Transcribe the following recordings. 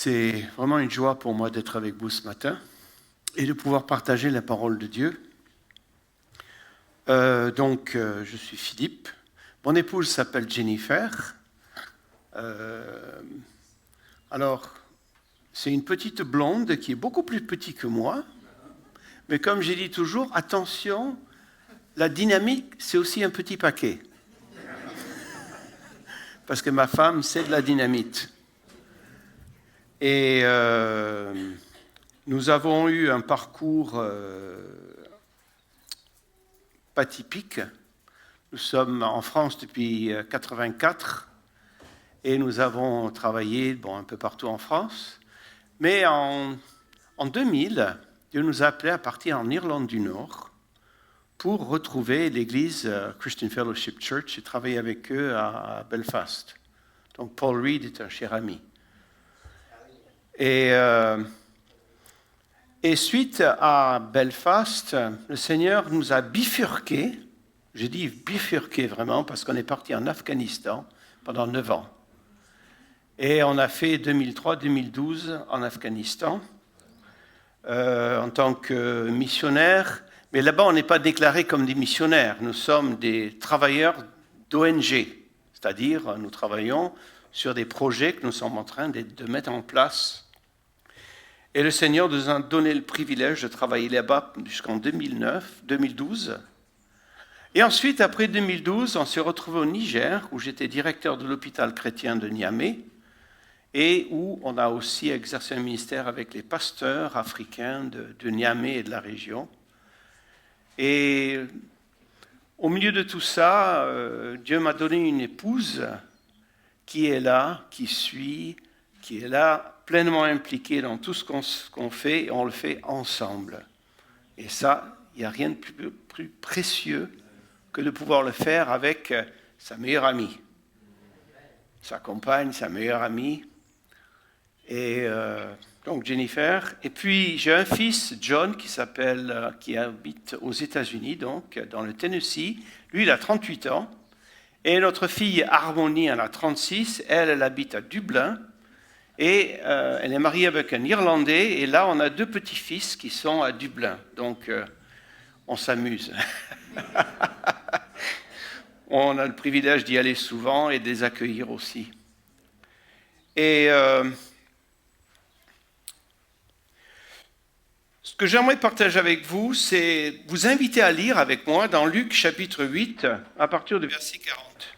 C'est vraiment une joie pour moi d'être avec vous ce matin et de pouvoir partager la parole de Dieu. Je suis Philippe. Mon épouse s'appelle Jennifer. C'est une petite blonde qui est beaucoup plus petite que moi. Mais comme j'ai dit toujours, attention, la dynamique, c'est aussi un petit paquet. Parce que ma femme, c'est de la dynamite. Et nous avons eu un parcours pas typique. Nous sommes en France depuis 1984 et nous avons travaillé un peu partout en France. Mais en 2000, Dieu nous a appelés à partir en Irlande du Nord pour retrouver l'église Christian Fellowship Church et travailler avec eux à Belfast. Donc Paul Reed est un cher ami. Et suite à Belfast, le Seigneur nous a bifurqués. Je dis bifurqués vraiment parce qu'on est parti en Afghanistan pendant 9 ans. Et on a fait 2003-2012 en Afghanistan en tant que missionnaire. Mais là-bas, on n'est pas déclarés comme des missionnaires. Nous sommes des travailleurs d'ONG. C'est-à-dire, nous travaillons sur des projets que nous sommes en train de mettre en place. Et le Seigneur nous a donné le privilège de travailler là-bas jusqu'en 2012. Et ensuite, après 2012, on s'est retrouvé au Niger, où j'étais directeur de l'hôpital chrétien de Niamey, et où on a aussi exercé un ministère avec les pasteurs africains de Niamey et de la région. Et au milieu de tout ça, Dieu m'a donné une épouse qui est là, qui suit, qui est là, pleinement impliquée dans tout ce qu'on fait, et on le fait ensemble. Et ça, il n'y a rien de plus précieux que de pouvoir le faire avec sa meilleure amie. Sa compagne, sa meilleure amie. Et donc Jennifer. Et puis j'ai un fils, John, qui habite aux États-Unis, donc dans le Tennessee. Lui, il a 38 ans. Et notre fille Harmonie en a 36. Elle habite à Dublin. Et elle est mariée avec un Irlandais. Et là, on a 2 petits-fils qui sont à Dublin. Donc, on s'amuse. On a le privilège d'y aller souvent et de les accueillir aussi. Et ce que j'aimerais partager avec vous, c'est vous inviter à lire avec moi dans Luc chapitre 8, à partir du verset 40.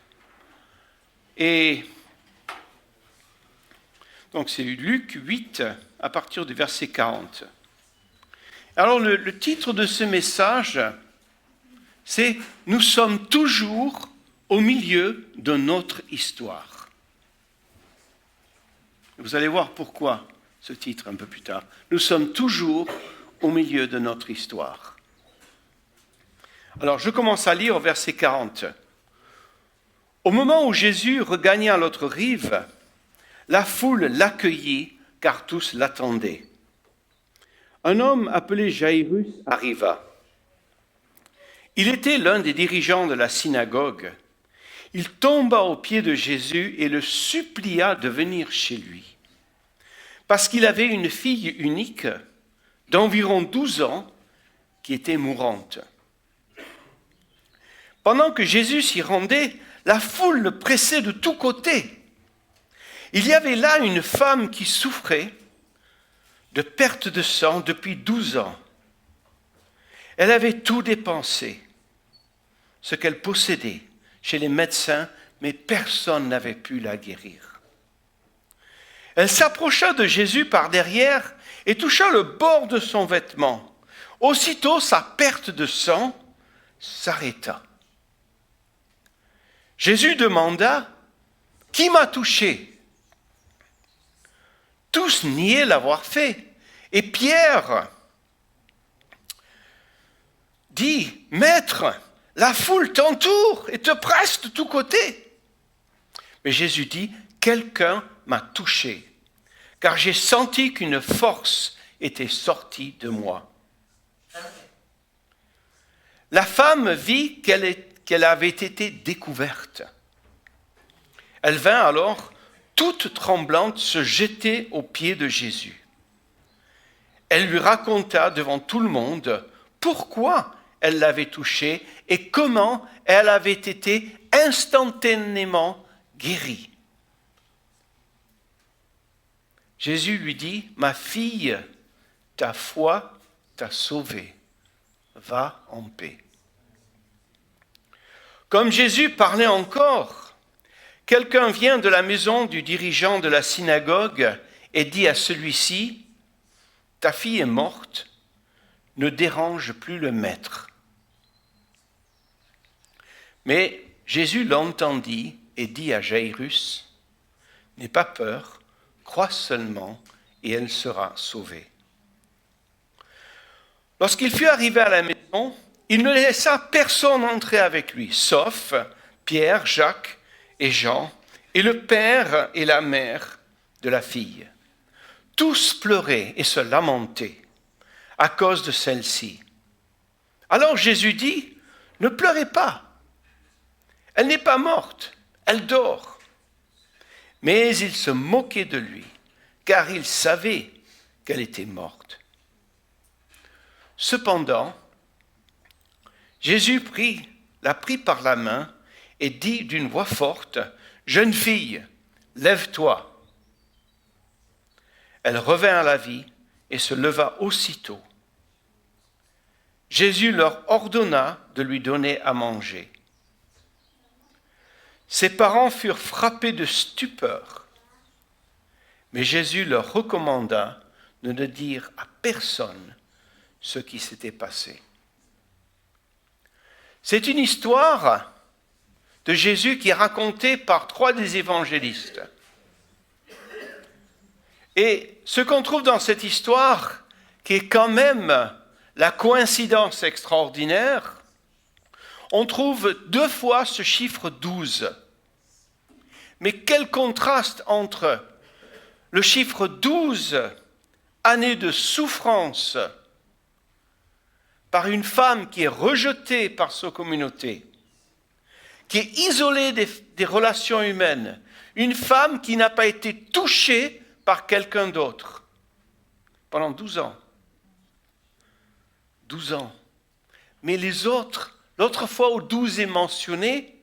Et donc c'est Luc 8, à partir du verset 40. Alors le titre de ce message, c'est « Nous sommes toujours au milieu de notre histoire ». Vous allez voir pourquoi ce titre un peu plus tard. Nous sommes toujours au milieu de notre histoire. Alors je commence à lire au verset 40. Au moment où Jésus regagna l'autre rive, la foule l'accueillit car tous l'attendaient. Un homme appelé Jairus arriva. Il était l'un des dirigeants de la synagogue. Il tomba aux pieds de Jésus et le supplia de venir chez lui. Parce qu'il avait une fille unique d'environ 12 ans qui était mourante. Pendant que Jésus s'y rendait, la foule le pressait de tous côtés. Il y avait là une femme qui souffrait de perte de sang depuis 12 ans. Elle avait tout dépensé, ce qu'elle possédait chez les médecins, mais personne n'avait pu la guérir. Elle s'approcha de Jésus par derrière et toucha le bord de son vêtement. Aussitôt, sa perte de sang s'arrêta. Jésus demanda « Qui m'a touché ?» Tous niaient l'avoir fait. Et Pierre dit « Maître, la foule t'entoure et te presse de tous côtés. » Mais Jésus dit « Quelqu'un m'a touché, car j'ai senti qu'une force était sortie de moi. » La femme vit qu'elle avait été découverte. Elle vint alors toute tremblante, se jeter aux pieds de Jésus. Elle lui raconta devant tout le monde pourquoi elle l'avait touché et comment elle avait été instantanément guérie. Jésus lui dit, « Ma fille, ta foi t'a sauvée. Va en paix. » Comme Jésus parlait encore, quelqu'un vient de la maison du dirigeant de la synagogue et dit à celui-ci, « Ta fille est morte, ne dérange plus le maître. » Mais Jésus l'entendit et dit à Jairus, « N'aie pas peur, crois seulement et elle sera sauvée. » Lorsqu'il fut arrivé à la maison, il ne laissa personne entrer avec lui, sauf Pierre, Jacques et Jean, et le père et la mère de la fille. Tous pleuraient et se lamentaient à cause de celle-ci. Alors Jésus dit, « Ne pleurez pas, elle n'est pas morte, elle dort. » Mais il se moquait de lui, car il savait qu'elle était morte. Cependant, Jésus la prit par la main et dit d'une voix forte, « Jeune fille, lève-toi. » Elle revint à la vie et se leva aussitôt. Jésus leur ordonna de lui donner à manger. Ses parents furent frappés de stupeur, mais Jésus leur recommanda de ne dire à personne ce qui s'était passé. C'est une histoire de Jésus qui est racontée par 3 des évangélistes. Et ce qu'on trouve dans cette histoire, qui est quand même la coïncidence extraordinaire, on trouve 2 fois ce chiffre 12. Mais quel contraste entre le chiffre 12, années de souffrance, par une femme qui est rejetée par sa communauté, qui est isolée des relations humaines, une femme qui n'a pas été touchée par quelqu'un d'autre pendant 12 ans. 12 ans. Mais les autres, l'autre fois où 12 est mentionné,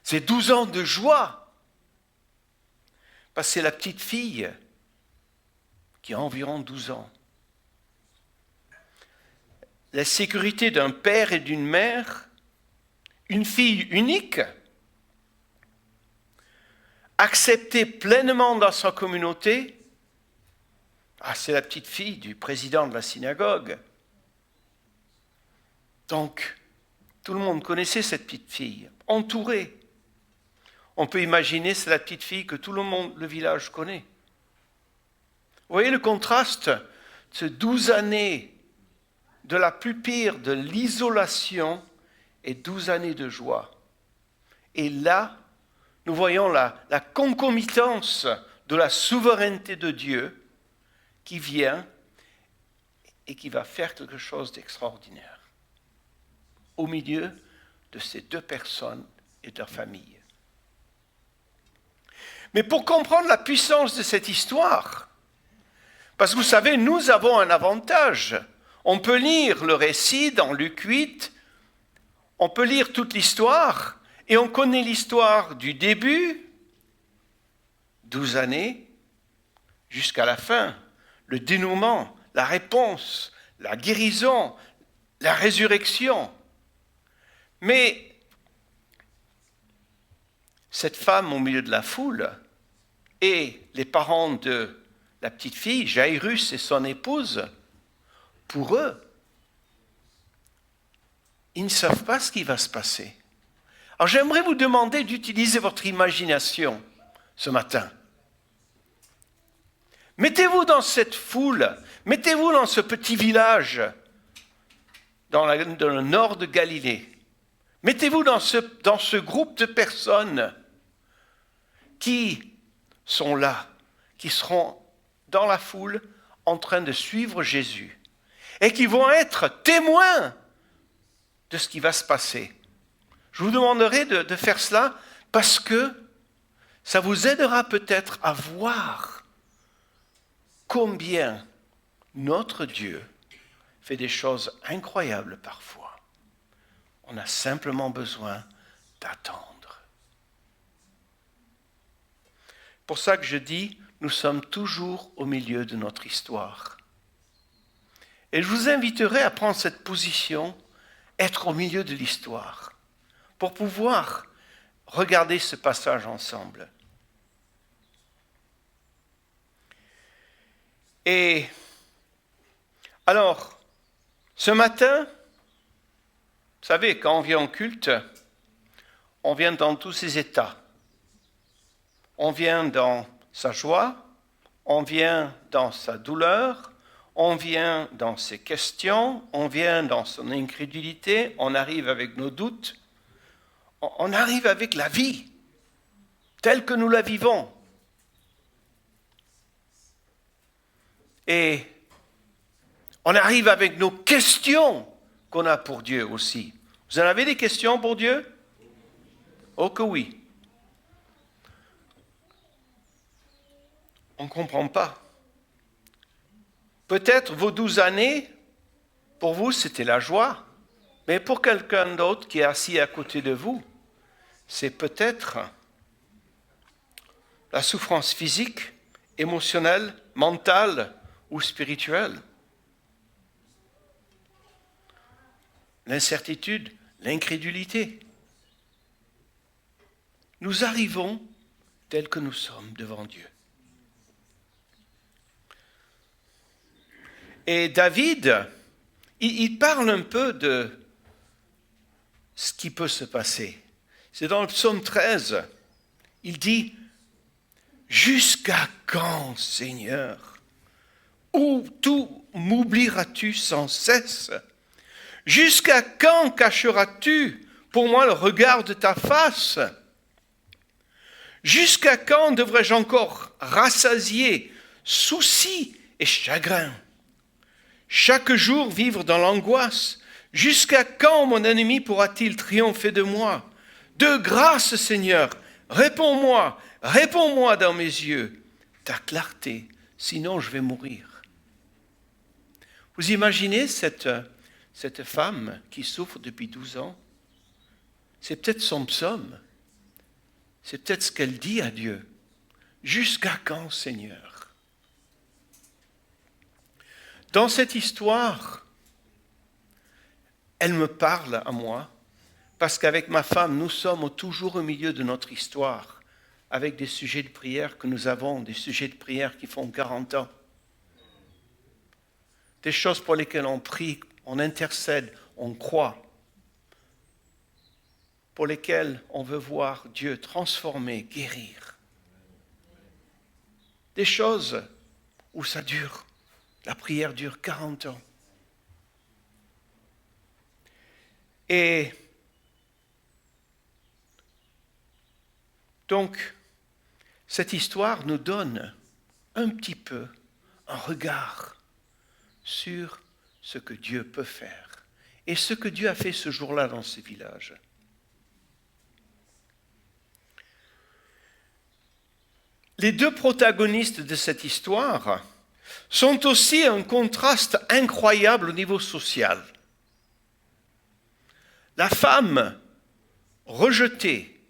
c'est 12 ans de joie. Parce que c'est la petite fille qui a environ 12 ans. La sécurité d'un père et d'une mère, une fille unique, acceptée pleinement dans sa communauté. Ah, c'est la petite fille du président de la synagogue. Donc, tout le monde connaissait cette petite fille, entourée. On peut imaginer, c'est la petite fille que tout le monde, le village connaît. Vous voyez le contraste, ces 12 années de la plus pire de l'isolation et 12 années de joie. Et là, nous voyons la concomitance de la souveraineté de Dieu qui vient et qui va faire quelque chose d'extraordinaire au milieu de ces 2 personnes et de leur famille. Mais pour comprendre la puissance de cette histoire, parce que vous savez, nous avons un avantage. On peut lire le récit dans Luc 8, on peut lire toute l'histoire, et on connaît l'histoire du début, 12 années, jusqu'à la fin, le dénouement, la réponse, la guérison, la résurrection. Mais cette femme au milieu de la foule et les parents de la petite fille, Jairus et son épouse, pour eux, ils ne savent pas ce qui va se passer. Alors j'aimerais vous demander d'utiliser votre imagination ce matin. Mettez-vous dans cette foule, mettez-vous dans ce petit village dans le nord de Galilée. Mettez-vous dans ce groupe de personnes qui sont là, qui seront dans la foule en train de suivre Jésus et qui vont être témoins de ce qui va se passer. Je vous demanderai de faire cela parce que Ça vous aidera peut-être à voir combien notre Dieu fait des choses incroyables parfois. On a simplement besoin d'attendre. Pour ça que je dis, nous sommes toujours au milieu de notre histoire. Et je vous inviterai à prendre cette position, être au milieu de l'histoire, pour pouvoir regarder ce passage ensemble. Et alors, ce matin, vous savez, quand on vient au culte, on vient dans tous ses états. On vient dans sa joie, on vient dans sa douleur, on vient dans ses questions, on vient dans son incrédulité, on arrive avec nos doutes, on arrive avec la vie, telle que nous la vivons. Et on arrive avec nos questions qu'on a pour Dieu aussi. Vous en avez des questions pour Dieu? Oh que oui. On ne comprend pas. Peut-être vos 12 années, pour vous, c'était la joie. Mais pour quelqu'un d'autre qui est assis à côté de vous, c'est peut-être la souffrance physique, émotionnelle, mentale ou spirituelle. L'incertitude, l'incrédulité. Nous arrivons tels que nous sommes devant Dieu. Et David, il parle un peu de ce qui peut se passer. C'est dans le psaume 13. Il dit « Jusqu'à quand, Seigneur, où tout m'oublieras-tu sans cesse? Jusqu'à quand cacheras-tu pour moi le regard de ta face? Jusqu'à quand devrais-je encore rassasier soucis et chagrins? Chaque jour vivre dans l'angoisse. Jusqu'à quand mon ennemi pourra-t-il triompher de moi? De grâce, Seigneur, réponds-moi dans mes yeux ta clarté, sinon je vais mourir. » Vous imaginez cette femme qui souffre depuis 12 ans? C'est peut-être son psaume. C'est peut-être ce qu'elle dit à Dieu. Jusqu'à quand, Seigneur? Dans cette histoire, elle me parle à moi, parce qu'avec ma femme, nous sommes toujours au milieu de notre histoire, avec des sujets de prière que nous avons, des sujets de prière qui font 40 ans. Des choses pour lesquelles on prie, on intercède, on croit, pour lesquelles on veut voir Dieu transformer, guérir. Des choses où ça dure. La prière dure 40 ans. Et donc, cette histoire nous donne un petit peu un regard sur ce que Dieu peut faire et ce que Dieu a fait ce jour-là dans ce village. Les deux protagonistes de cette histoire sont aussi un contraste incroyable au niveau social. La femme rejetée,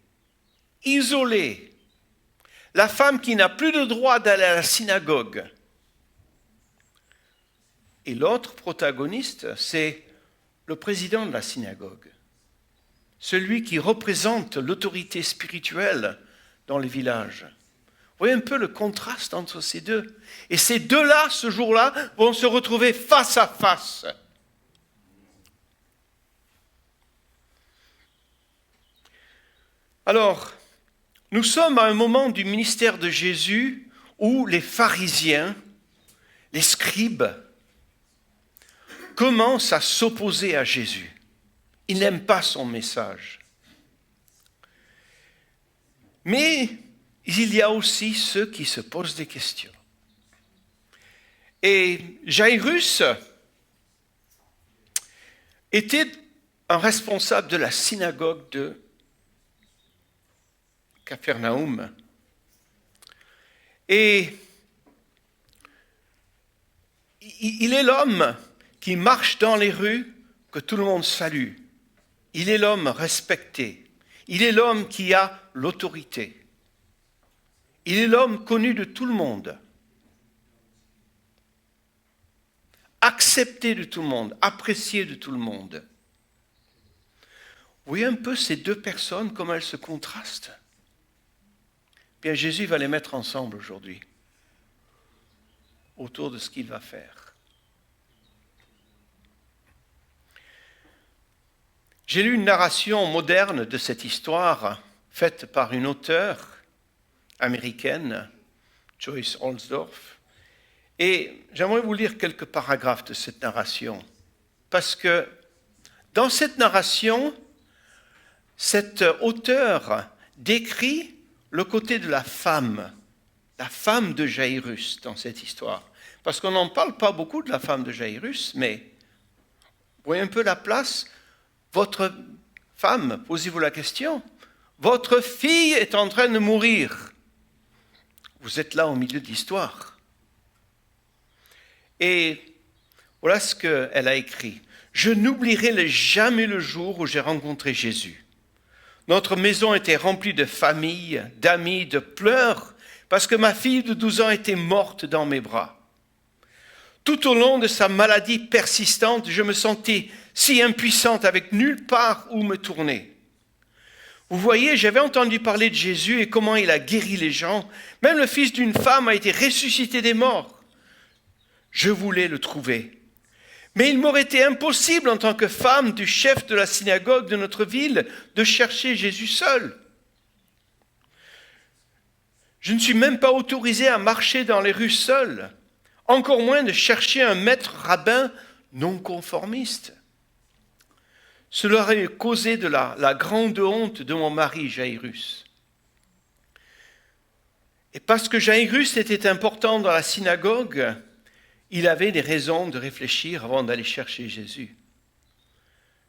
isolée, la femme qui n'a plus le droit d'aller à la synagogue. Et l'autre protagoniste, c'est le président de la synagogue, celui qui représente l'autorité spirituelle dans le village. Vous voyez un peu le contraste entre ces deux. Et ces deux-là, ce jour-là, vont se retrouver face à face. Alors, nous sommes à un moment du ministère de Jésus où les pharisiens, les scribes, commencent à s'opposer à Jésus. Ils n'aiment pas son message. Mais il y a aussi ceux qui se posent des questions. Et Jairus était un responsable de la synagogue de Capharnaüm. Et il est l'homme qui marche dans les rues, que tout le monde salue. Il est l'homme respecté. Il est l'homme qui a l'autorité. Il est l'homme connu de tout le monde. Accepté de tout le monde, apprécié de tout le monde. Vous voyez un peu ces deux personnes, comment elles se contrastent? Bien, Jésus va les mettre ensemble aujourd'hui, autour de ce qu'il va faire. J'ai lu une narration moderne de cette histoire, faite par une auteure américaine, Joyce Holsdorf, et j'aimerais vous lire quelques paragraphes de cette narration, parce que dans cette narration, cet auteur décrit le côté de la femme de Jaïrus dans cette histoire. Parce qu'on n'en parle pas beaucoup de la femme de Jaïrus, mais vous voyez un peu la place. Votre femme, posez-vous la question, votre fille est en train de mourir. Vous êtes là au milieu de l'histoire. Et voilà ce qu'elle a écrit. « Je n'oublierai jamais le jour où j'ai rencontré Jésus. Notre maison était remplie de familles, d'amis, de pleurs, parce que ma fille de 12 ans était morte dans mes bras. Tout au long de sa maladie persistante, je me sentais si impuissante avec nulle part où me tourner. Vous voyez, j'avais entendu parler de Jésus et comment il a guéri les gens. Même le fils d'une femme a été ressuscité des morts. Je voulais le trouver. Mais il m'aurait été impossible en tant que femme du chef de la synagogue de notre ville de chercher Jésus seul. Je ne suis même pas autorisée à marcher dans les rues seule, encore moins de chercher un maître rabbin non conformiste. Cela aurait causé de la grande honte de mon mari Jaïrus. Et parce que Jaïrus était important dans la synagogue, il avait des raisons de réfléchir avant d'aller chercher Jésus.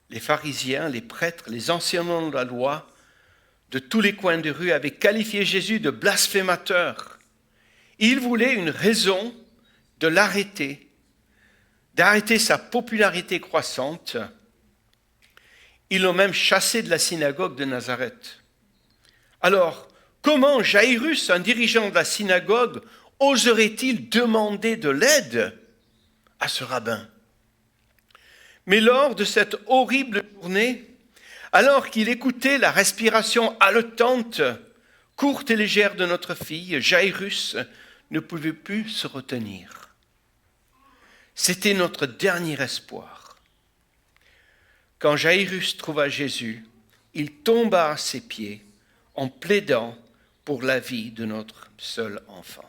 Les pharisiens, les prêtres, les enseignants de la loi, de tous les coins de rue avaient qualifié Jésus de blasphémateur. Ils voulaient une raison de l'arrêter, d'arrêter sa popularité croissante. Ils l'ont même chassé de la synagogue de Nazareth. Alors, comment Jaïrus, un dirigeant de la synagogue, oserait-il demander de l'aide à ce rabbin? Mais lors de cette horrible journée, alors qu'il écoutait la respiration haletante, courte et légère de notre fille, Jaïrus ne pouvait plus se retenir. C'était notre dernier espoir. Quand Jaïrus trouva Jésus, il tomba à ses pieds en plaidant pour la vie de notre seul enfant.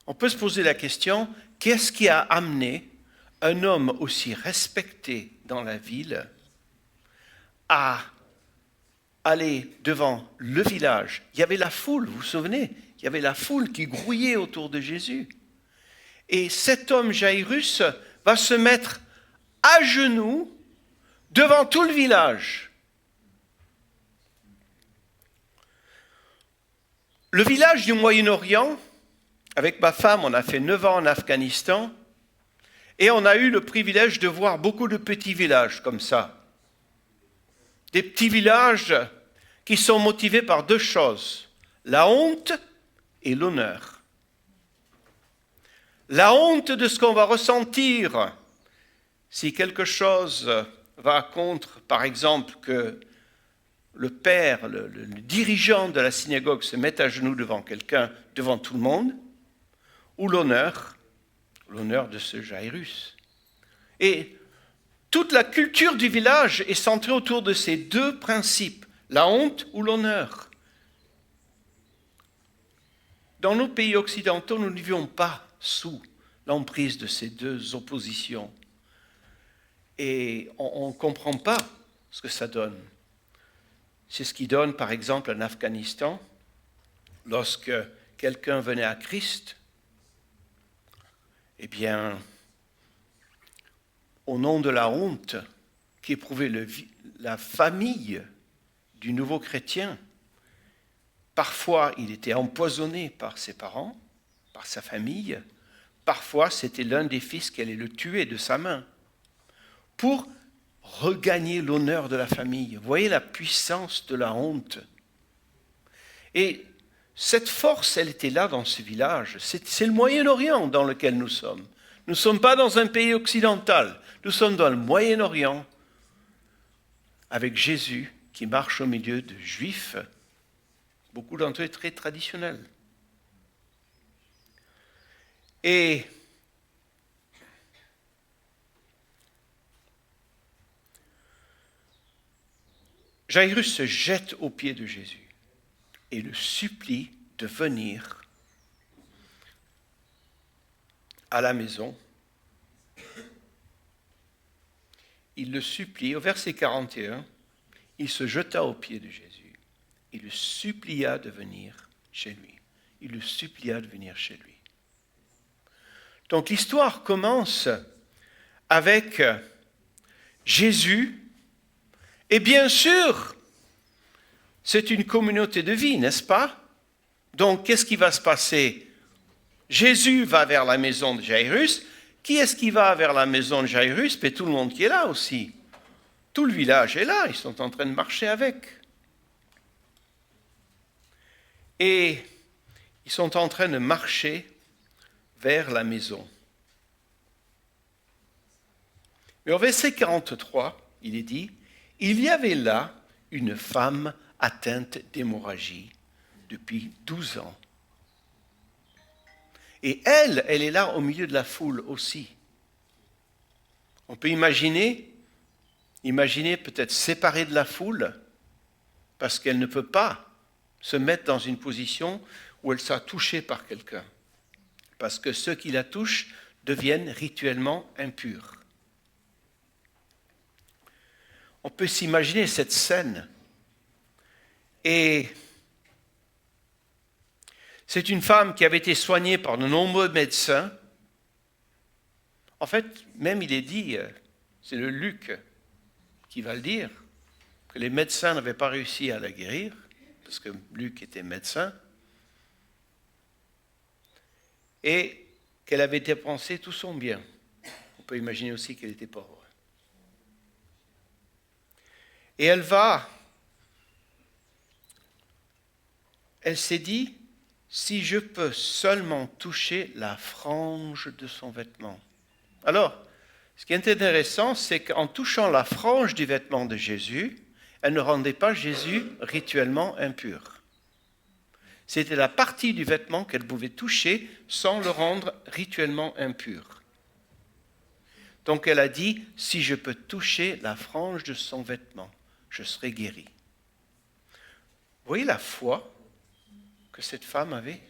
On peut se poser la question, qu'est-ce qui a amené un homme aussi respecté dans la ville à aller devant le village? Il y avait la foule, vous vous souvenez? Il y avait la foule qui grouillait autour de Jésus. Et cet homme Jaïrus va se mettre à genoux devant tout le village. Le village du Moyen-Orient, avec ma femme, on a fait 9 ans en Afghanistan, et on a eu le privilège de voir beaucoup de petits villages comme ça. Des petits villages qui sont motivés par deux choses, la honte et l'honneur. La honte de ce qu'on va ressentir si quelque chose va contre, par exemple, que le père, le dirigeant de la synagogue se mette à genoux devant quelqu'un, devant tout le monde, ou l'honneur de ce Jaïrus. Et toute la culture du village est centrée autour de ces deux principes, la honte ou l'honneur. Dans nos pays occidentaux, nous ne vivions pas sous l'emprise de ces deux oppositions. Et on ne comprend pas ce que ça donne. C'est ce qui donne, par exemple, en Afghanistan, lorsque quelqu'un venait à Christ, eh bien, au nom de la honte qu'éprouvait la famille du nouveau chrétien, Parfois, il était empoisonné par ses parents, par sa famille. Parfois, c'était l'un des fils qui allait le tuer de sa main pour regagner l'honneur de la famille. Vous voyez la puissance de la honte. Et cette force, elle était là dans ce village. C'est le Moyen-Orient dans lequel nous sommes. Nous ne sommes pas dans un pays occidental. Nous sommes dans le Moyen-Orient avec Jésus qui marche au milieu de Juifs, beaucoup d'entre eux très traditionnels. Et Jairus se jette aux pieds de Jésus et le supplie de venir à la maison. Il le supplie, au verset 41, il se jeta aux pieds de Jésus. Il le supplia de venir chez lui. Il le supplia de venir chez lui. Donc l'histoire commence avec Jésus. Et bien sûr, c'est une communauté de vie, n'est-ce pas? Donc qu'est-ce qui va se passer? Jésus va vers la maison de Jairus. Qui est-ce qui va vers la maison de Jairus? Mais tout le monde qui est là aussi. Tout le village est là, ils sont en train de marcher avec. Et ils sont en train de marcher vers la maison. Mais au verset 43, il est dit, il y avait là une femme atteinte d'hémorragie depuis 12 ans. Et elle est là au milieu de la foule aussi. On peut imaginer peut-être séparée de la foule, parce qu'elle ne peut pas se mettre dans une position où elle sera touchée par quelqu'un. Parce que ceux qui la touchent deviennent rituellement impurs. On peut s'imaginer cette scène. Et c'est une femme qui avait été soignée par de nombreux médecins. En fait, même il est dit, c'est le Luc qui va le dire, que les médecins n'avaient pas réussi à la guérir, parce que Luc était médecin, et qu'elle avait dépensé tout son bien. On peut imaginer aussi qu'elle était pauvre. Et elle s'est dit, si je peux seulement toucher la frange de son vêtement. Alors, ce qui est intéressant, c'est qu'en touchant la frange du vêtement de Jésus, elle ne rendait pas Jésus rituellement impur. C'était la partie du vêtement qu'elle pouvait toucher sans le rendre rituellement impur. Donc elle a dit, si je peux toucher la frange de son vêtement, je serai guéri. Vous voyez la foi que cette femme avait?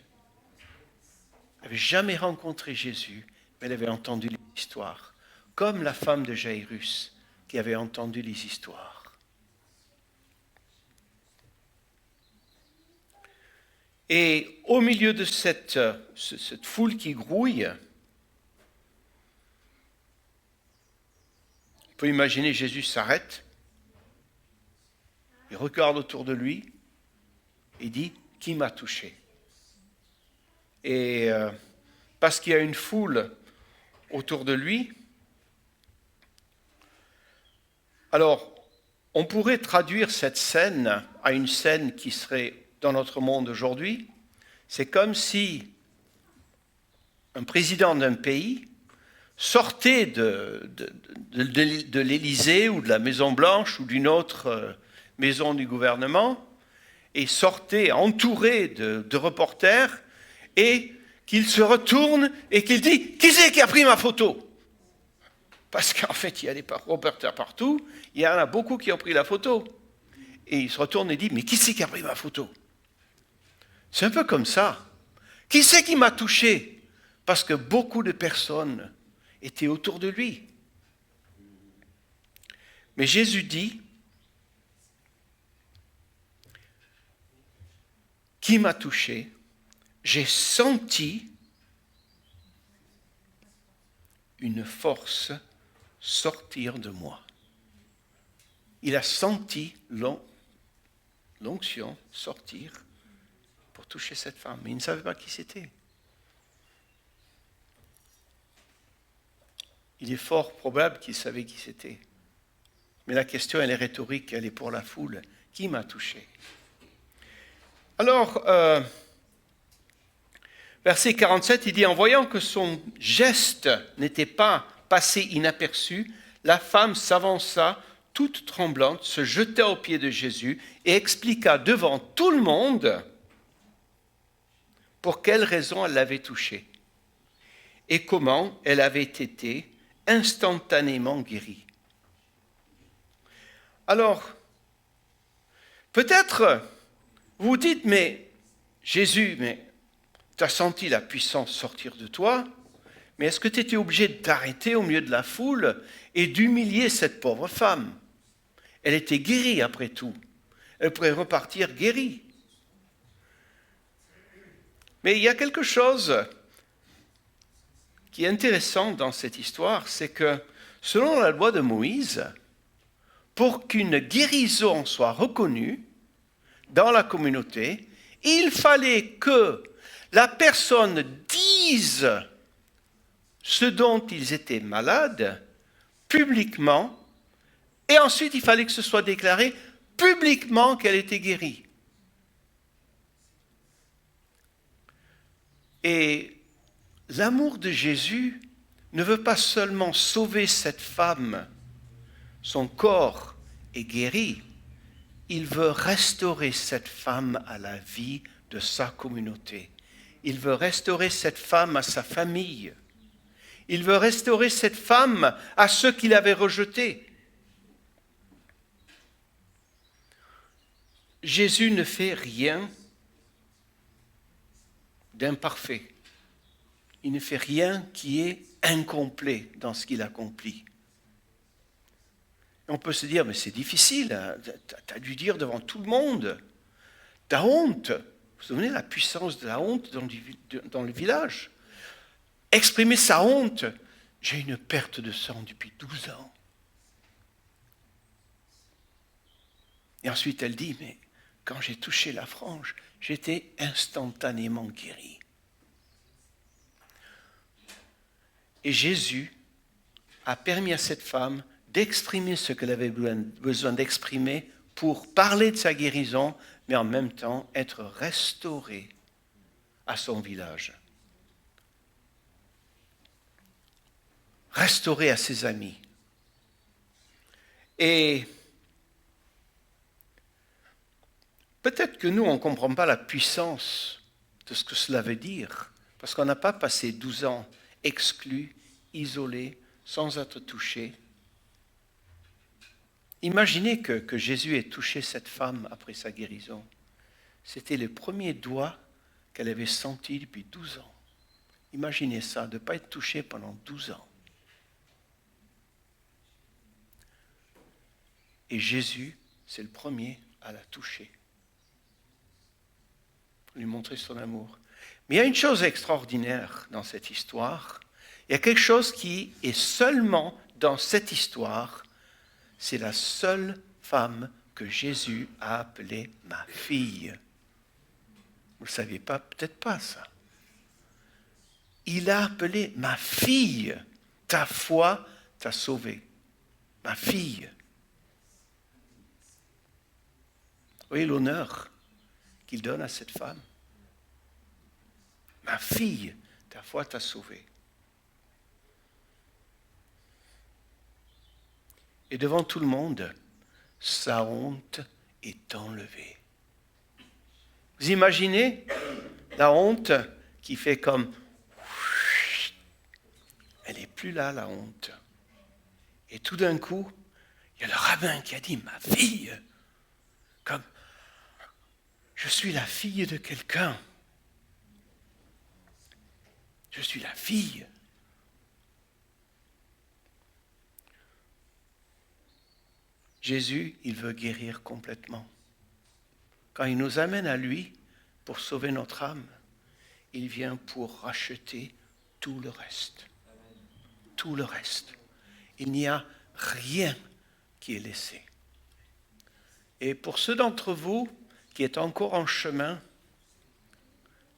Elle n'avait jamais rencontré Jésus, mais elle avait entendu les histoires, comme la femme de Jairus qui avait entendu les histoires. Et au milieu de cette foule qui grouille, on peut imaginer Jésus s'arrête, il regarde autour de lui et dit, qui m'a touché? Et parce qu'il y a une foule autour de lui, alors on pourrait traduire cette scène à une scène qui serait dans notre monde aujourd'hui. C'est comme si un président d'un pays sortait de l'Élysée ou de la Maison-Blanche ou d'une autre maison du gouvernement et sortait entouré de reporters et qu'il se retourne et qu'il dit « Qui c'est qui a pris ma photo ?» Parce qu'en fait, il y a des reporters partout, il y en a beaucoup qui ont pris la photo. Et il se retourne et dit « Mais qui c'est qui a pris ma photo ?» C'est un peu comme ça. Qui c'est qui m'a touché? Parce que beaucoup de personnes étaient autour de lui. Mais Jésus dit, qui m'a touché? J'ai senti une force sortir de moi. Il a senti l'onction sortir pour toucher cette femme. Mais il ne savait pas qui c'était. Il est fort probable qu'il savait qui c'était. Mais la question, elle est rhétorique, elle est pour la foule. Qui m'a touché? Alors, verset 47, il dit, en voyant que son geste n'était pas passé inaperçu, la femme s'avança, toute tremblante, se jeta aux pieds de Jésus et expliqua devant tout le monde pour quelle raison elle l'avait touché et comment elle avait été instantanément guérie. Alors, peut-être vous vous dites, mais Jésus, mais tu as senti la puissance sortir de toi, mais est-ce que tu étais obligé de t'arrêter au milieu de la foule et d'humilier cette pauvre femme? Elle était guérie après tout. Elle pourrait repartir guérie. Mais il y a quelque chose qui est intéressant dans cette histoire, c'est que selon la loi de Moïse, pour qu'une guérison soit reconnue dans la communauté, il fallait que la personne dise ce dont ils étaient malades publiquement, et ensuite il fallait que ce soit déclaré publiquement qu'elle était guérie. Et l'amour de Jésus ne veut pas seulement sauver cette femme, son corps est guéri, il veut restaurer cette femme à la vie de sa communauté. Il veut restaurer cette femme à sa famille. Il veut restaurer cette femme à ceux qui l'avaient rejetée. Jésus ne fait rien d'imparfait. Il ne fait rien qui est incomplet dans ce qu'il accomplit. On peut se dire, mais c'est difficile, hein, tu as dû dire devant tout le monde, ta honte. Vous vous souvenez de la puissance de la honte dans le village? Exprimer sa honte, j'ai une perte de sang depuis 12 ans. Et ensuite elle dit, mais quand j'ai touché la frange, j'étais instantanément guéri. Et Jésus a permis à cette femme d'exprimer ce qu'elle avait besoin d'exprimer pour parler de sa guérison, mais en même temps être restaurée à son village. Restaurée à ses amis. Et peut-être que nous, on ne comprend pas la puissance de ce que cela veut dire, parce qu'on n'a pas passé 12 ans exclus, isolés, sans être touchés. Imaginez que Jésus ait touché cette femme après sa guérison. C'était le premier doigt qu'elle avait senti depuis 12 ans. Imaginez ça, de ne pas être touché pendant 12 ans. Et Jésus, c'est le premier à la toucher. Pour lui montrer son amour. Mais il y a une chose extraordinaire dans cette histoire. Il y a quelque chose qui est seulement dans cette histoire. C'est la seule femme que Jésus a appelée ma fille. Vous ne le saviez pas, peut-être pas ça. Il a appelé ma fille. Ta foi t'a sauvée. Ma fille. Vous voyez l'honneur qu'il donne à cette femme. Ma fille, ta foi t'a sauvée. Et devant tout le monde, sa honte est enlevée. Vous imaginez la honte qui fait comme... Elle n'est plus là, la honte. Et tout d'un coup, il y a le rabbin qui a dit, ma fille, comme, je suis la fille de quelqu'un. Je suis la fille. Jésus, il veut guérir complètement. Quand il nous amène à lui pour sauver notre âme, il vient pour racheter tout le reste. Tout le reste. Il n'y a rien qui est laissé. Et pour ceux d'entre vous qui êtes encore en chemin,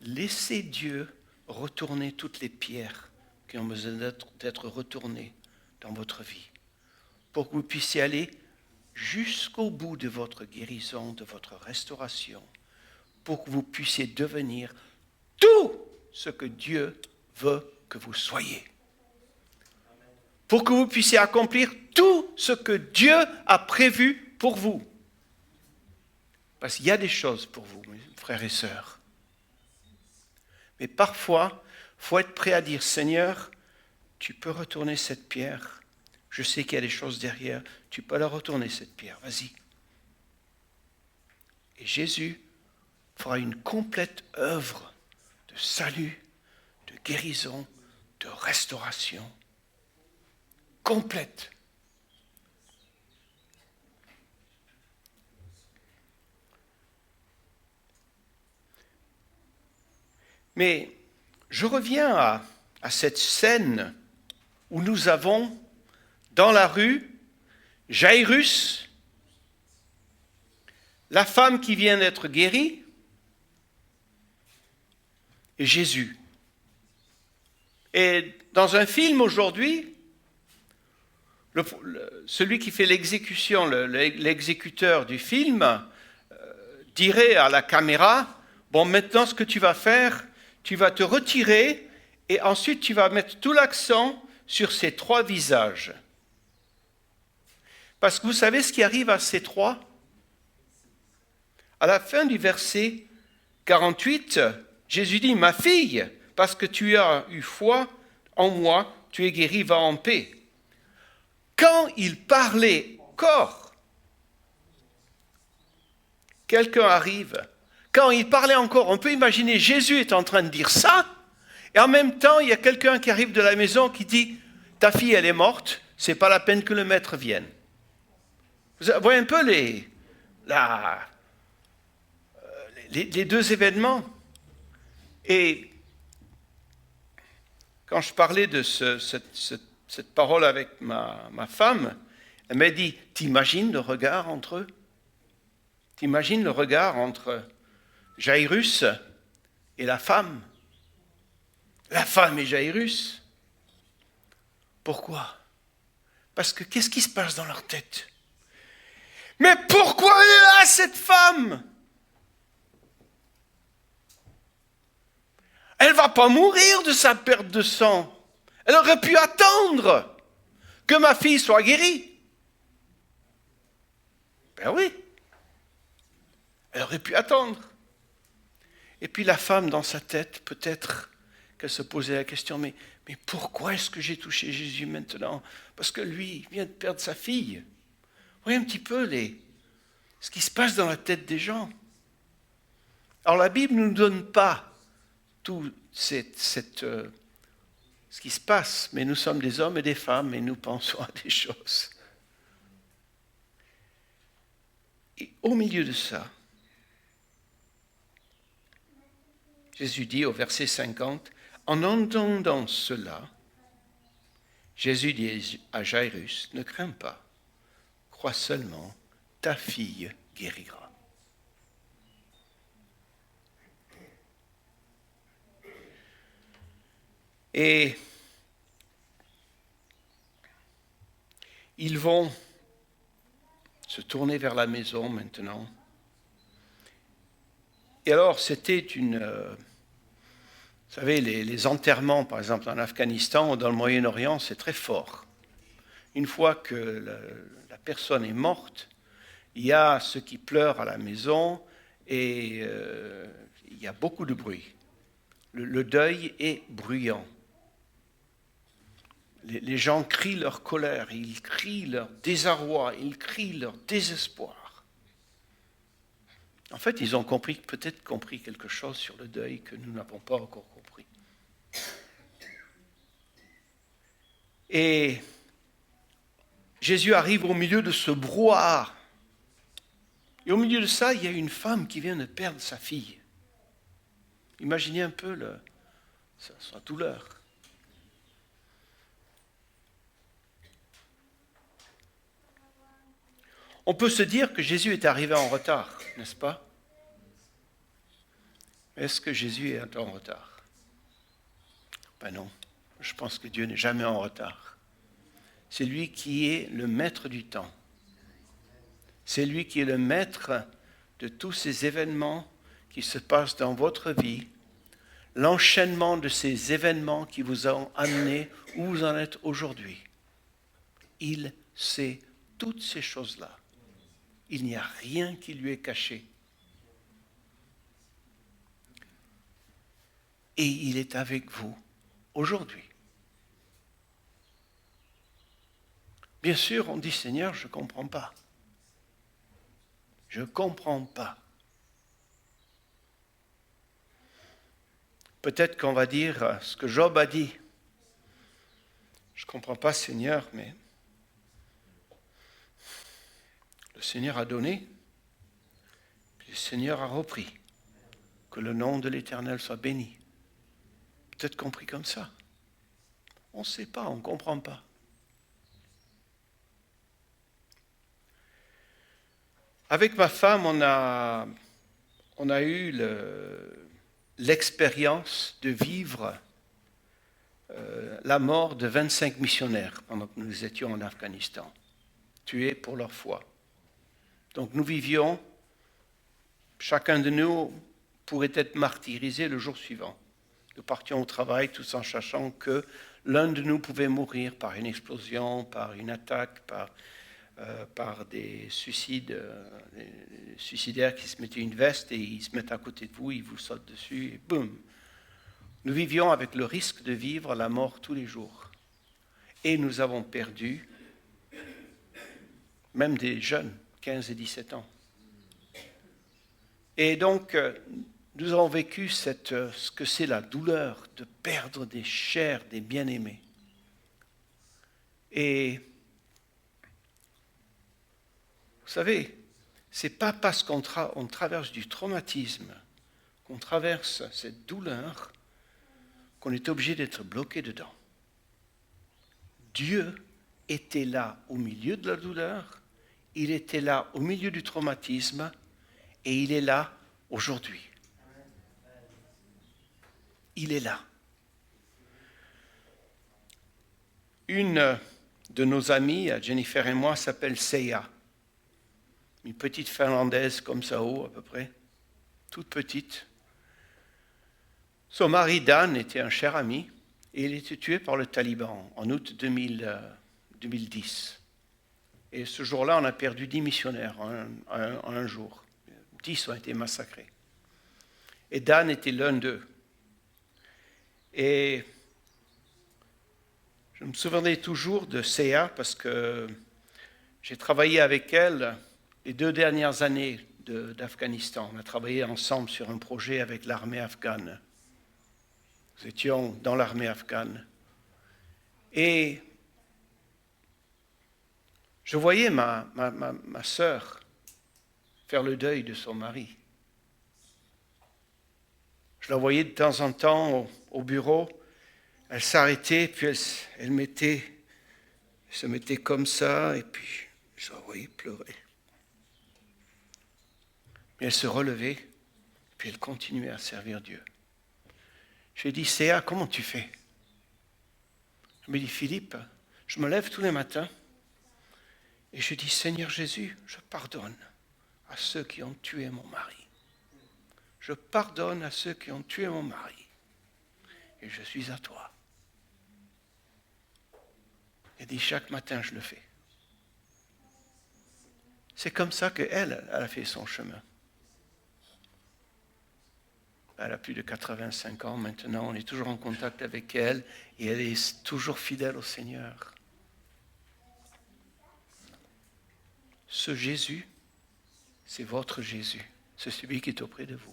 laissez Dieu retourner toutes les pierres qui ont besoin d'être retournées dans votre vie, pour que vous puissiez aller jusqu'au bout de votre guérison, de votre restauration, pour que vous puissiez devenir tout ce que Dieu veut que vous soyez. Pour que vous puissiez accomplir tout ce que Dieu a prévu pour vous. Parce qu'il y a des choses pour vous, mes frères et sœurs. Mais parfois, il faut être prêt à dire, Seigneur, tu peux retourner cette pierre. Je sais qu'il y a des choses derrière. Tu peux la retourner, cette pierre. Vas-y. Et Jésus fera une complète œuvre de salut, de guérison, de restauration. Complète. Mais je reviens à cette scène où nous avons dans la rue Jairus, la femme qui vient d'être guérie, et Jésus. Et dans un film aujourd'hui, celui qui fait l'exécution, l'exécuteur du film, dirait à la caméra, bon, maintenant ce que tu vas faire, tu vas te retirer et ensuite tu vas mettre tout l'accent sur ces trois visages. Parce que vous savez ce qui arrive à ces trois? À la fin du verset 48, Jésus dit, ma fille, parce que tu as eu foi en moi, tu es guérie, va en paix. Quand il parlait encore, quelqu'un arrive. Quand il parlait encore, on peut imaginer Jésus est en train de dire ça, et en même temps, il y a quelqu'un qui arrive de la maison qui dit, ta fille, elle est morte, c'est pas la peine que le maître vienne. Vous voyez un peu les deux événements. Et quand je parlais de cette parole avec ma femme, elle m'a dit, t'imagines le regard entre eux? T'imagines le regard entre Jairus et la femme? La femme et Jairus. Pourquoi? Parce que qu'est-ce qui se passe dans leur tête? Mais pourquoi elle est là, cette femme? Elle ne va pas mourir de sa perte de sang. Elle aurait pu attendre que ma fille soit guérie. Ben oui. Elle aurait pu attendre. Et puis la femme, dans sa tête, peut-être qu'elle se posait la question, mais pourquoi est-ce que j'ai touché Jésus maintenant? Parce que lui, il vient de perdre sa fille. Vous voyez un petit peu ce qui se passe dans la tête des gens. Alors la Bible ne nous donne pas tout ce qui se passe, mais nous sommes des hommes et des femmes et nous pensons à des choses. Et au milieu de ça, Jésus dit au verset 50, en entendant cela, Jésus dit à Jairus, ne crains pas, crois seulement, ta fille guérira. Et ils vont se tourner vers la maison maintenant. Et alors, c'était vous savez, les enterrements, par exemple, en Afghanistan ou dans le Moyen-Orient, c'est très fort. Une fois que la personne est morte, il y a ceux qui pleurent à la maison et il y a beaucoup de bruit. Le deuil est bruyant. Les gens crient leur colère, ils crient leur désarroi, ils crient leur désespoir. En fait, ils ont peut-être compris quelque chose sur le deuil que nous n'avons pas encore compris. Et Jésus arrive au milieu de ce brouhaha. Et au milieu de ça, il y a une femme qui vient de perdre sa fille. Imaginez un peu sa douleur. On peut se dire que Jésus est arrivé en retard, n'est-ce pas? Est-ce que Jésus est en retard? Ben non, je pense que Dieu n'est jamais en retard. C'est lui qui est le maître du temps. C'est lui qui est le maître de tous ces événements qui se passent dans votre vie, l'enchaînement de ces événements qui vous ont amené où vous en êtes aujourd'hui. Il sait toutes ces choses-là. Il n'y a rien qui lui est caché. Et il est avec vous aujourd'hui. Bien sûr, on dit, Seigneur, je ne comprends pas. Je ne comprends pas. Peut-être qu'on va dire ce que Job a dit. Je ne comprends pas, Seigneur, mais le Seigneur a donné, puis le Seigneur a repris. Que le nom de l'Éternel soit béni. Peut-être compris comme ça. On ne sait pas, on ne comprend pas. Avec ma femme, on a eu l'expérience de vivre la mort de 25 missionnaires pendant que nous étions en Afghanistan, tués pour leur foi. Donc nous vivions, chacun de nous pourrait être martyrisé le jour suivant. Nous partions au travail tous en sachant que l'un de nous pouvait mourir par une explosion, par une attaque, par des suicides, des suicidaires qui se mettaient une veste et ils se mettent à côté de vous, ils vous sautent dessus et boum. Nous vivions avec le risque de vivre la mort tous les jours. Et nous avons perdu même des jeunes, 15 et 17 ans. Et donc, nous avons vécu ce que c'est la douleur de perdre des chairs, des bien-aimés. Et vous savez, ce n'est pas parce qu'on traverse du traumatisme, qu'on traverse cette douleur, qu'on est obligé d'être bloqué dedans. Dieu était là au milieu de la douleur, il était là au milieu du traumatisme, et il est là aujourd'hui. Il est là. Une de nos amies, Jennifer et moi, s'appelle Seya. Une petite Finlandaise comme ça haut à peu près, toute petite. Son mari Dan était un cher ami et il était tué par le Taliban en août 2010. Et ce jour-là, on a perdu 10 missionnaires en un jour. 10 ont été massacrés. Et Dan était l'un d'eux. Et je me souvenais toujours de Seya parce que j'ai travaillé avec elle les 2 dernières années d'Afghanistan. On a travaillé ensemble sur un projet avec l'armée afghane. Nous étions dans l'armée afghane. Et je voyais ma sœur faire le deuil de son mari. Je la voyais de temps en temps au bureau. Elle s'arrêtait, puis elle se mettait comme ça, et puis je la voyais pleurer. Mais elle se relevait, puis elle continuait à servir Dieu. Je lui ai dit, Céa, comment tu fais? Elle me dit, Philippe, je me lève tous les matins et je dis, Seigneur Jésus, je pardonne à ceux qui ont tué mon mari. Je pardonne à ceux qui ont tué mon mari. Et je suis à toi. Elle dit, chaque matin, je le fais. C'est comme ça qu'elle a fait son chemin. Elle a plus de 85 ans maintenant, on est toujours en contact avec elle et elle est toujours fidèle au Seigneur. Ce Jésus, c'est votre Jésus, c'est celui qui est auprès de vous.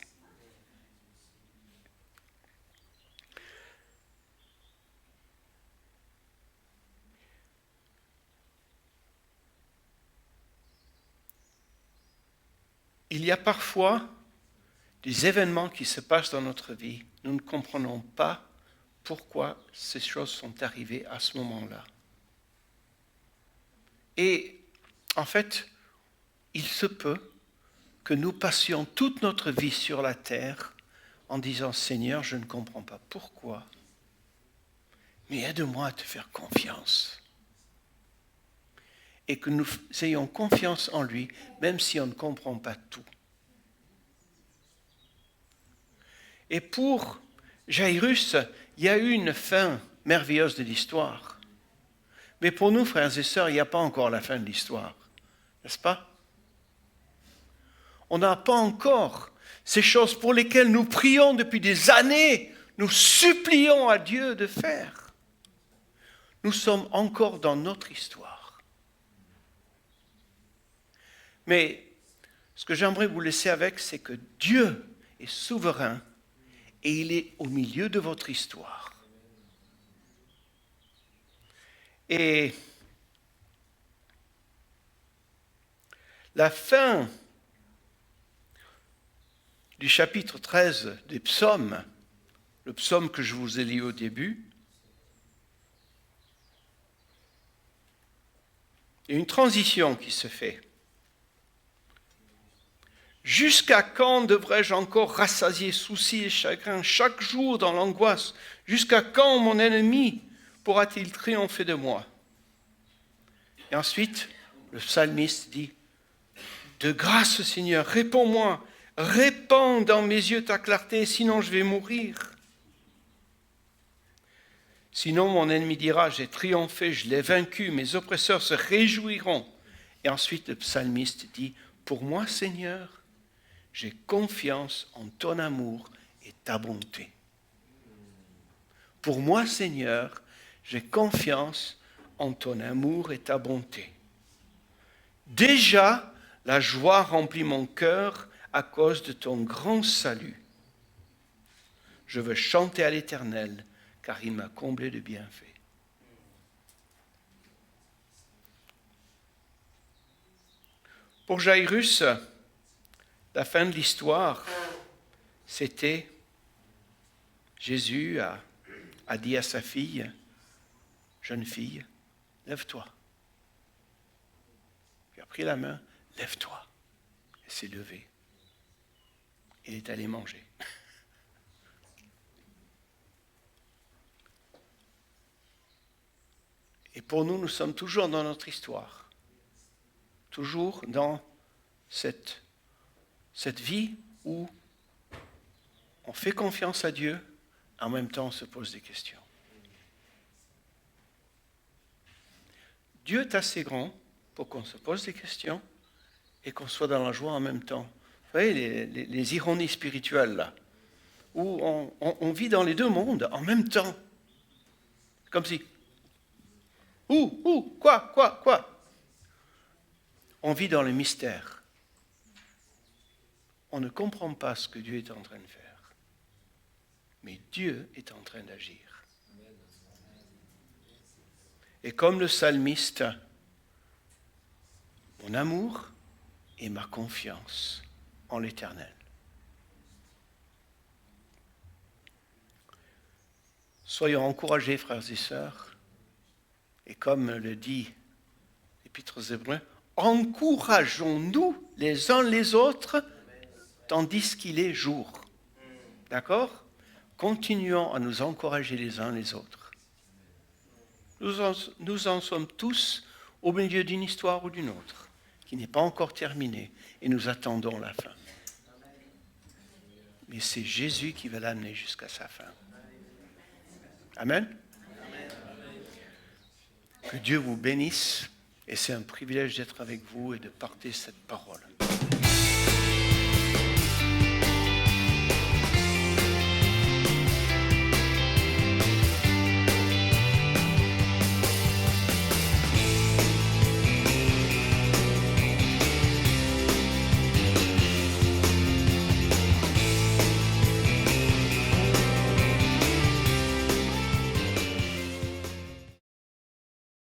Il y a parfois des événements qui se passent dans notre vie, nous ne comprenons pas pourquoi ces choses sont arrivées à ce moment-là. Et en fait, il se peut que nous passions toute notre vie sur la terre en disant, Seigneur, je ne comprends pas pourquoi, mais aide-moi à te faire confiance. Et que nous ayons confiance en lui, même si on ne comprend pas tout. Et pour Jairus, il y a eu une fin merveilleuse de l'histoire. Mais pour nous, frères et sœurs, il n'y a pas encore la fin de l'histoire. N'est-ce pas? On n'a pas encore ces choses pour lesquelles nous prions depuis des années, nous supplions à Dieu de faire. Nous sommes encore dans notre histoire. Mais ce que j'aimerais vous laisser avec, c'est que Dieu est souverain et il est au milieu de votre histoire. Et la fin du chapitre 13 des psaumes, le psaume que je vous ai lu au début, il y a une transition qui se fait. Jusqu'à quand devrais-je encore rassasier soucis et chagrins chaque jour dans l'angoisse? Jusqu'à quand mon ennemi pourra-t-il triompher de moi? Et ensuite, le psalmiste dit, de grâce Seigneur, réponds-moi, répands dans mes yeux ta clarté, sinon je vais mourir. Sinon mon ennemi dira, j'ai triomphé, je l'ai vaincu, mes oppresseurs se réjouiront. Et ensuite le psalmiste dit, pour moi Seigneur, j'ai confiance en ton amour et ta bonté. Pour moi Seigneur, j'ai confiance en ton amour et ta bonté. Déjà, la joie remplit mon cœur à cause de ton grand salut. Je veux chanter à l'Éternel, car il m'a comblé de bienfaits. Pour Jairus, la fin de l'histoire, c'était Jésus a dit à sa fille, jeune fille, lève-toi. Il a pris la main, lève-toi. Elle s'est levée. Il est allé manger. Et pour nous, nous sommes toujours dans notre histoire. Toujours dans cette vie où on fait confiance à Dieu, en même temps on se pose des questions. Dieu est assez grand pour qu'on se pose des questions et qu'on soit dans la joie en même temps. Vous voyez, les ironies spirituelles, là, où on vit dans les deux mondes en même temps. Comme si, quoi? On vit dans le mystère. On ne comprend pas ce que Dieu est en train de faire. Mais Dieu est en train d'agir. Et comme le psalmiste, mon amour et ma confiance en l'Éternel. Soyons encouragés, frères et sœurs, et comme le dit l'Épître aux Hébreux, encourageons-nous les uns les autres tandis qu'il est jour. D'accord? Continuons à nous encourager les uns les autres. Nous en sommes tous au milieu d'une histoire ou d'une autre, qui n'est pas encore terminée, et nous attendons la fin. Mais c'est Jésus qui va l'amener jusqu'à sa fin. Amen. Que Dieu vous bénisse, et c'est un privilège d'être avec vous et de partager cette parole.